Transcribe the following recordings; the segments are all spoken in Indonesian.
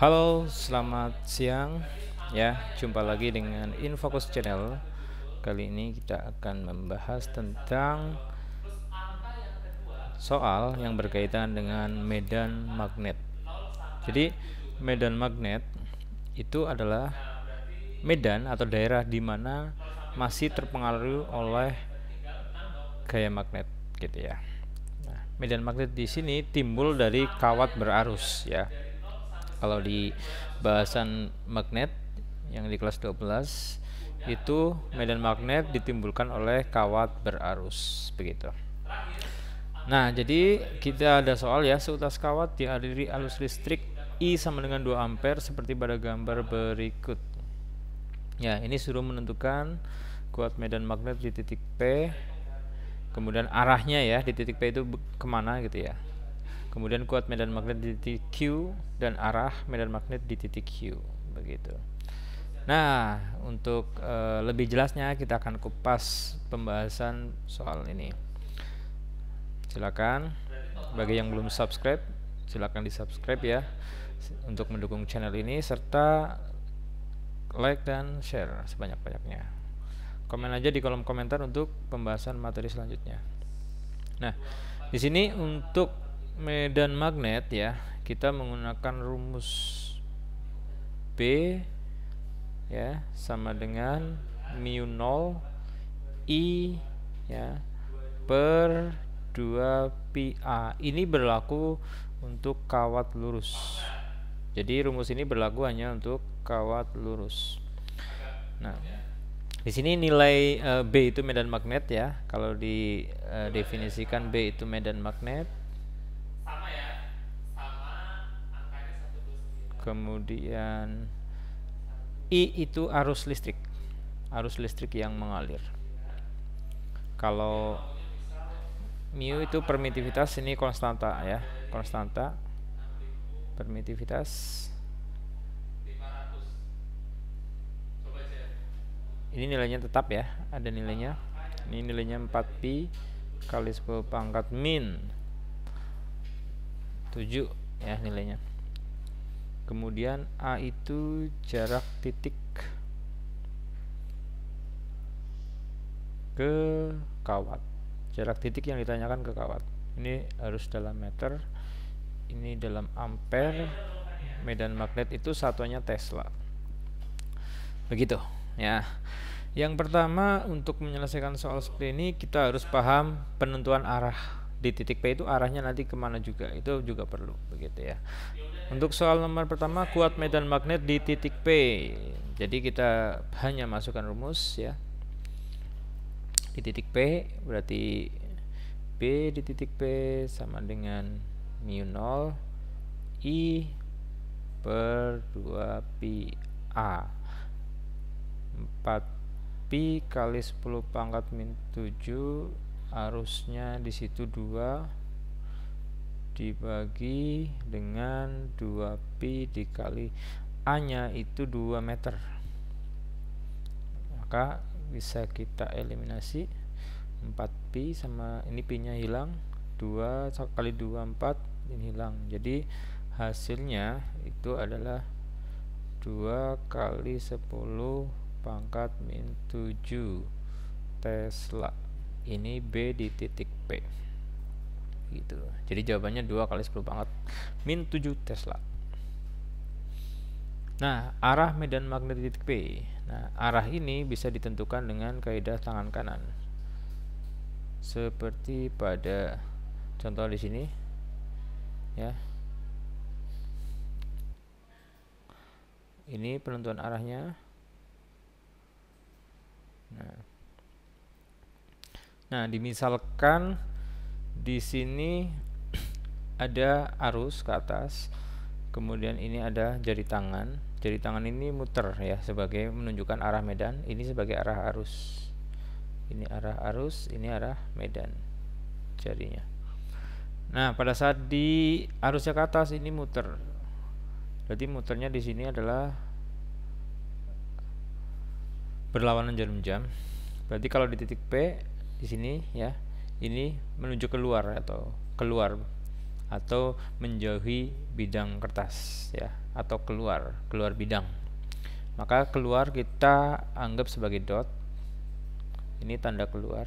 Halo, selamat siang. Ya, jumpa lagi dengan Infocus Channel. Kali ini kita akan membahas tentang soal yang berkaitan dengan medan magnet. Jadi, medan magnet itu adalah medan atau daerah di mana masih terpengaruh oleh gaya magnet, gitu ya. Nah, medan magnet di sini timbul dari kawat berarus, ya. Kalau di bahasan magnet yang di kelas 12 itu medan magnet ditimbulkan oleh kawat berarus, begitu. Nah, jadi kita ada soal ya, seutas kawat dialiri arus listrik I sama dengan 2 ampere seperti pada gambar berikut. Ya, ini suruh menentukan kuat medan magnet di titik P, kemudian arahnya ya di titik P itu kemana gitu ya. Kemudian kuat medan magnet di titik Q dan arah medan magnet di titik Q, begitu. Nah, untuk lebih jelasnya kita akan kupas pembahasan soal ini. Silakan bagi yang belum subscribe, silakan di-subscribe ya untuk mendukung channel ini, serta like dan share sebanyak-banyaknya. Komen aja di kolom komentar untuk pembahasan materi selanjutnya. Nah, di sini untuk medan magnet ya, kita menggunakan rumus B ya sama dengan mu 0 I ya per 2 pi A. Ini berlaku untuk kawat lurus. Jadi rumus ini berlaku hanya untuk kawat lurus. Nah, di sini nilai B itu medan magnet ya. Kalau didefinisikan B itu medan magnet. Kemudian I itu arus listrik yang mengalir. Kalau mu itu permitivitas, ini konstanta ya, konstanta permitivitas. Ini nilainya tetap ya, ada nilainya. Ini nilainya 4 pi kali 10 pangkat min 7 ya nilainya. Kemudian A itu jarak titik ke kawat, jarak titik yang ditanyakan ke kawat. Ini harus dalam meter, ini dalam ampere. Medan magnet itu satuannya Tesla, begitu ya. Yang pertama, untuk menyelesaikan soal seperti ini kita harus paham penentuan arah di titik P itu arahnya nanti kemana juga, itu juga perlu, begitu ya. Untuk soal nomor pertama, kuat medan magnet di titik P. Jadi kita hanya masukkan rumus ya. Di titik P berarti B di titik P sama dengan mu 0 I per 2 pi A. 4 pi kali 10 pangkat min 7, arusnya di situ 2 dibagi dengan 2 pi dikali A nya itu 2 meter, maka bisa kita eliminasi. 4 pi sama ini pi nya hilang, 2 kali 2 4, ini hilang. Jadi hasilnya itu adalah 2 kali 10 pangkat min 7 Tesla. Ini B di titik P gitu. Jadi jawabannya 2 kali 10 pangkat min 7 Tesla. Nah, arah medan magnet di titik P. Nah, arah ini bisa ditentukan dengan kaidah tangan kanan. Seperti pada contoh di sini ya. Ini penentuan arahnya. Nah, dimisalkan di sini ada arus ke atas, kemudian ini ada jari tangan. Jari tangan ini muter ya sebagai menunjukkan arah medan. Ini sebagai arah arus. Ini arah arus, ini arah medan jarinya. Nah, pada saat di arusnya ke atas ini muter. Berarti muternya di sini adalah berlawanan jarum jam. Berarti kalau di titik P di sini ya, ini menuju keluar atau keluar atau menjauhi bidang kertas ya, atau keluar bidang. Maka keluar kita anggap sebagai dot. Ini tanda keluar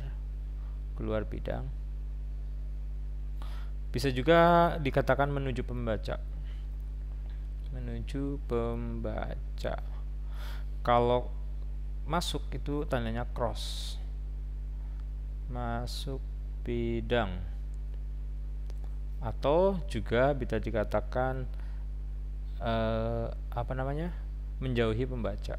bidang. Bisa juga dikatakan menuju pembaca. Kalau masuk itu tandanya cross. Masuk bidang. Atau juga bisa dikatakan menjauhi pembaca.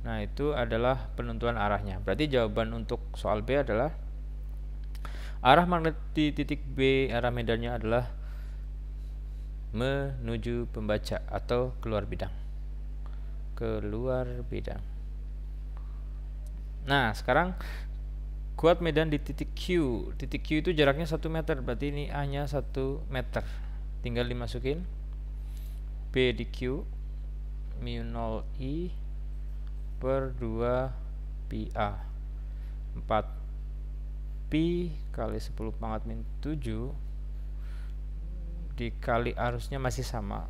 Nah, itu adalah penentuan arahnya. Berarti jawaban untuk soal B adalah arah magnet di titik B, arah medannya adalah menuju pembaca atau keluar bidang. Nah, sekarang kuat medan di titik Q. Titik Q itu jaraknya 1 meter, berarti ini A-nya 1 meter. Tinggal dimasukin B di Q, mu 0 I per 2 pi A. 4 pi kali 10 pangkat min 7 dikali arusnya masih sama.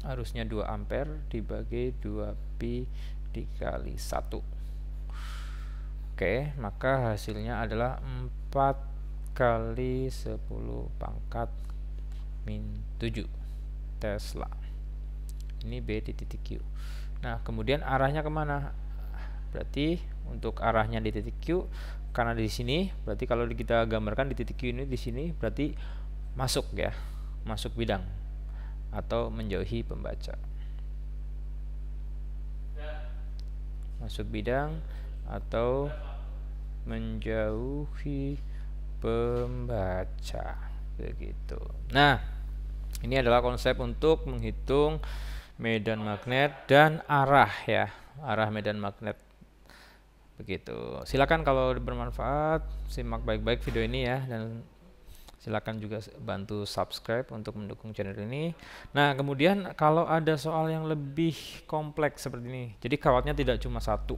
Arusnya 2 ampere dibagi 2 pi dikali 1. Oke, maka hasilnya adalah 4 kali 10 pangkat min 7 Tesla. Ini B di titik Q. Nah, kemudian arahnya kemana? Berarti untuk arahnya di titik Q, karena di sini, berarti kalau kita gambarkan di titik Q ini di sini, berarti masuk ya, masuk bidang atau menjauhi pembaca. Masuk bidang atau menjauhi pembaca, begitu. Nah, ini adalah konsep untuk menghitung medan magnet dan arah ya, arah medan magnet, begitu. Silakan kalau bermanfaat simak baik-baik video ini ya, dan silakan juga bantu subscribe untuk mendukung channel ini. Nah, kemudian kalau ada soal yang lebih kompleks seperti ini, jadi kawatnya tidak cuma satu.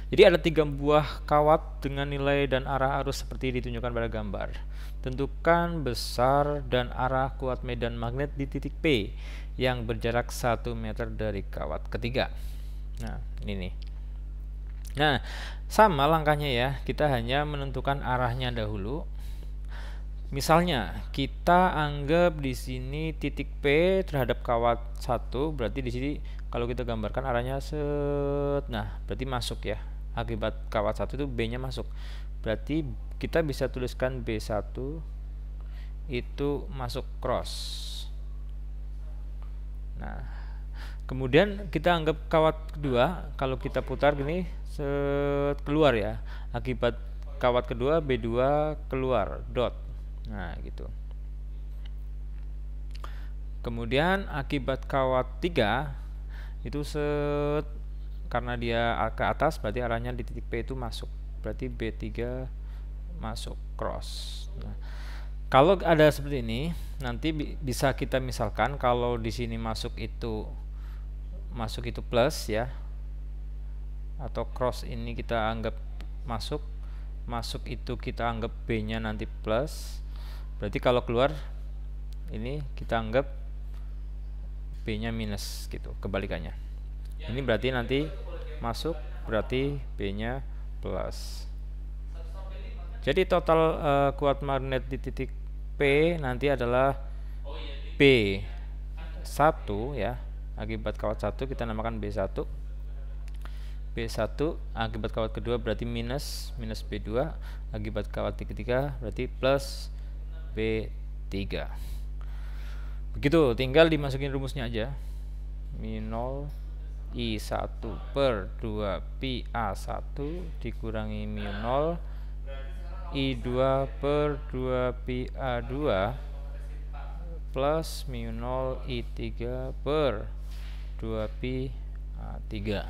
Jadi ada 3 buah kawat dengan nilai dan arah arus seperti ditunjukkan pada gambar. Tentukan besar dan arah kuat medan magnet di titik P yang berjarak 1 meter dari kawat ketiga. Nah, ini nih. Nah, sama langkahnya ya, kita hanya menentukan arahnya dahulu. Misalnya, kita anggap di sini titik P terhadap kawat 1, berarti di sini kalau kita gambarkan arahnya set. Nah, berarti masuk ya. Akibat kawat 1 itu B-nya masuk. Berarti kita bisa tuliskan B1 itu masuk cross. Nah, kemudian kita anggap kawat kedua, kalau kita putar gini set keluar ya. Akibat kawat kedua B2 keluar dot. Nah, gitu. Kemudian akibat kawat 3 itu set, karena dia ke atas berarti arahnya di titik P itu masuk. Berarti B3 masuk cross. Nah, kalau ada seperti ini, nanti bisa kita misalkan kalau di sini masuk itu plus ya, atau cross ini kita anggap masuk itu kita anggap B-nya nanti plus. Berarti kalau keluar ini kita anggap B-nya minus gitu, kebalikannya. Ini berarti nanti masuk berarti B-nya plus. Jadi total kuat magnet di titik P nanti adalah B1 ya. Akibat kawat 1 kita namakan B1. B1 akibat kawat kedua berarti minus B2, akibat kawat ketiga berarti plus B3. Begitu, tinggal dimasukin rumusnya aja. Mu 0 I1 per 2 pi A1 dikurangi mu 0 I2 per 2 pi A2 plus mu 0 I3 per 2 pi A3.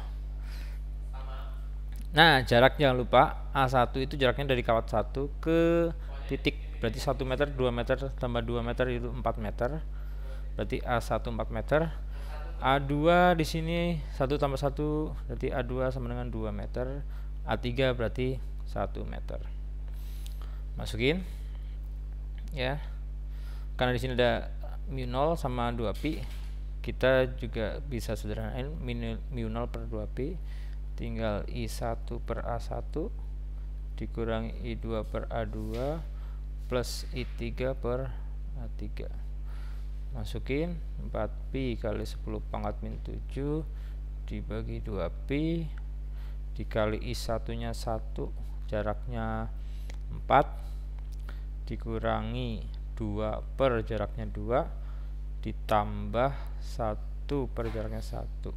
Nah, jarak jangan lupa A1 itu jaraknya dari kawat 1 ke titik, berarti 1 meter, 2 meter tambah 2 meter itu 4 meter. Berarti A1 4 meter. A2 di sini 1 tambah 1 berarti A2 sama dengan 2 meter. A3 berarti 1 meter. masukin ya, karena di sini ada mu0 sama 2pi, kita juga bisa sederhanain mu0 per 2pi tinggal I1 per A1 dikurangi I2 per A2 plus I3 per A3. Masukin 4pi kali 10 pangkat min 7 dibagi 2pi dikali I1 nya 1 jaraknya 4 dikurangi 2 per jaraknya 2 ditambah 1 per jaraknya 1.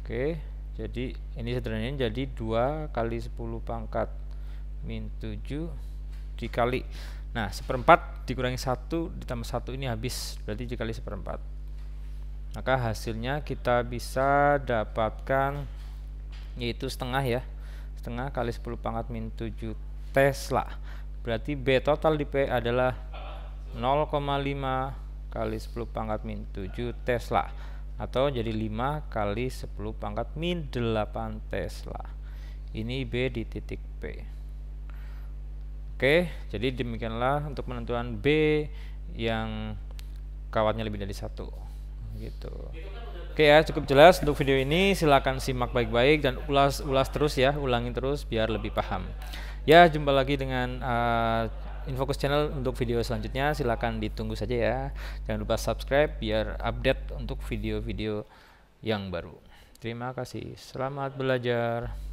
Oke, jadi ini sederhananya jadi 2 kali 10 pangkat min 7 dikali, nah 1/4 dikurangi 1 ditambah 1 ini habis, berarti dikali 1/4. Maka hasilnya kita bisa dapatkan yaitu setengah ya, setengah kali 10 pangkat min 7 Tesla. Berarti B total di P adalah 0,5 kali 10 pangkat min 7 Tesla, atau jadi 5 kali 10 pangkat min 8 Tesla. Ini B di titik P. Oke, jadi demikianlah untuk penentuan B yang kawatnya lebih dari 1 gitu. Oke ya, cukup jelas untuk video ini. Silahkan simak baik-baik dan ulas terus ya, ulangin terus biar lebih paham. Ya, jumpa lagi dengan Infokus Channel untuk video selanjutnya. Silahkan ditunggu saja ya. Jangan lupa subscribe biar update untuk video-video yang baru. Terima kasih. Selamat belajar.